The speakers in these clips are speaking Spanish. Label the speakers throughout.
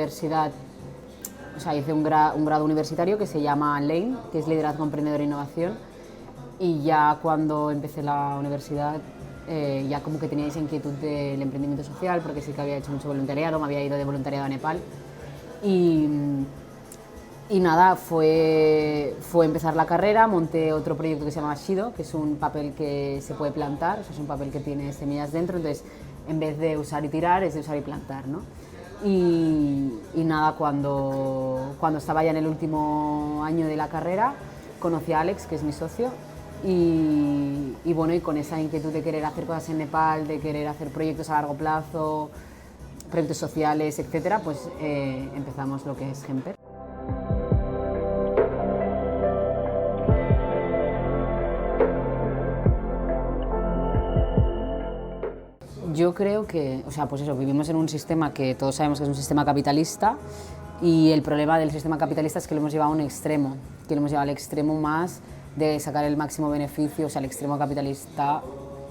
Speaker 1: universidad, o sea, hice un grado universitario que se llama LANE, que es Liderazgo Emprendedor e Innovación, y ya cuando empecé la universidad ya como que tenía esa inquietud del emprendimiento social, porque sí que había hecho mucho voluntariado, me había ido de voluntariado a Nepal, y nada, fue empezar la carrera, monté otro proyecto que se llama Shido, que es un papel que se puede plantar, o sea, es un papel que tiene semillas dentro, entonces en vez de usar y tirar es de usar y plantar, ¿no? Y nada, cuando estaba ya en el último año de la carrera, conocí a Alex, que es mi socio, y bueno, y con esa inquietud de querer hacer cosas en Nepal, de querer hacer proyectos a largo plazo, proyectos sociales, etcétera, pues empezamos lo que es Gemper. Yo creo que, o sea, pues eso, vivimos en un sistema que todos sabemos que es un sistema capitalista, y el problema del sistema capitalista es que lo hemos llevado a un extremo, que lo hemos llevado al extremo más de sacar el máximo beneficio, o sea, el extremo capitalista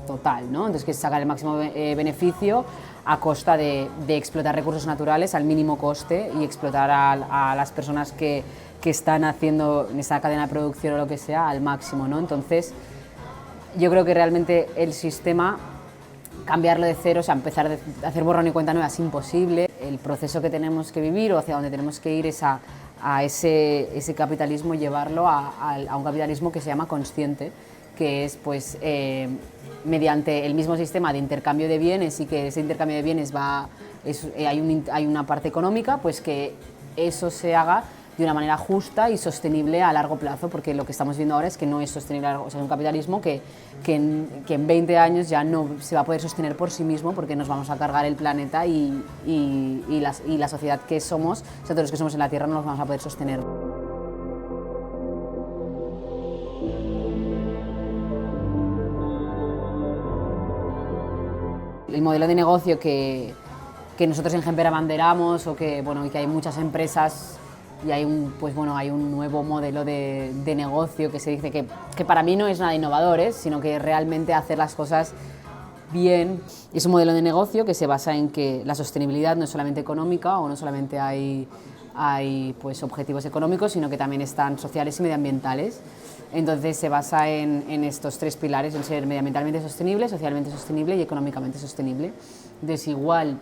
Speaker 1: total, ¿no? Entonces, que es sacar el máximo beneficio a costa de explotar recursos naturales al mínimo coste y explotar a las personas que están haciendo en esa cadena de producción o lo que sea al máximo, ¿no? Entonces, yo creo que realmente el sistema, cambiarlo de cero, o sea, empezar a hacer borrón y cuenta nueva es imposible. El proceso que tenemos que vivir o hacia donde tenemos que ir es a ese capitalismo, llevarlo a un capitalismo que se llama consciente, que es pues mediante el mismo sistema de intercambio de bienes, y que ese intercambio de bienes hay una parte económica, pues que eso se haga de una manera justa y sostenible a largo plazo, porque lo que estamos viendo ahora es que no es sostenible, o sea, es un capitalismo que en 20 años ya no se va a poder sostener por sí mismo, porque nos vamos a cargar el planeta y la sociedad que somos, o sea, todos los que somos en la Tierra, no nos vamos a poder sostener. El modelo de negocio que nosotros en Gemper abanderamos, o que, bueno, y que hay muchas empresas, y hay un nuevo modelo de negocio que se dice que para mí no es nada innovador, sino que realmente hacer las cosas bien. Es un modelo de negocio que se basa en que la sostenibilidad no es solamente económica, o no solamente hay pues objetivos económicos, sino que también están sociales y medioambientales. Entonces se basa en estos tres pilares, en ser medioambientalmente sostenible, socialmente sostenible y económicamente sostenible. Entonces, igual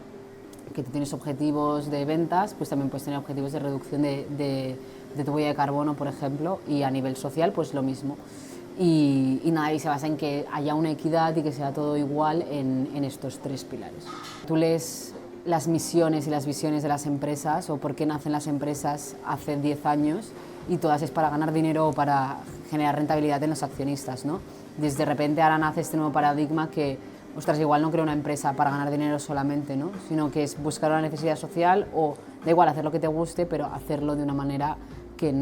Speaker 1: que tú tienes objetivos de ventas, pues también puedes tener objetivos de reducción de tu huella de carbono, por ejemplo, y a nivel social pues lo mismo. Y nada, y se basa en que haya una equidad y que sea todo igual en estos tres pilares. Tú lees las misiones y las visiones de las empresas, o por qué nacen las empresas hace 10 años, y todas es para ganar dinero o para generar rentabilidad en los accionistas, ¿no? Desde de repente ahora nace este nuevo paradigma que, ostras, igual no creo una empresa para ganar dinero solamente, ¿no? Sino que es buscar una necesidad social, o da igual hacer lo que te guste, pero hacerlo de una manera que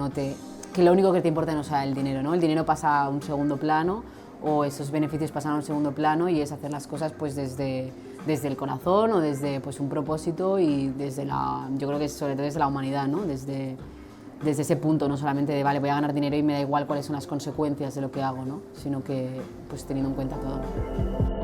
Speaker 1: lo único que te importa no sea el dinero, ¿no? El dinero pasa a un segundo plano, o esos beneficios pasan a un segundo plano, y es hacer las cosas pues desde el corazón, o desde pues un propósito, y yo creo que sobre todo desde la humanidad, ¿no? Desde ese punto, no solamente de, vale, voy a ganar dinero y me da igual cuáles son las consecuencias de lo que hago, ¿no? Sino que pues teniendo en cuenta todo.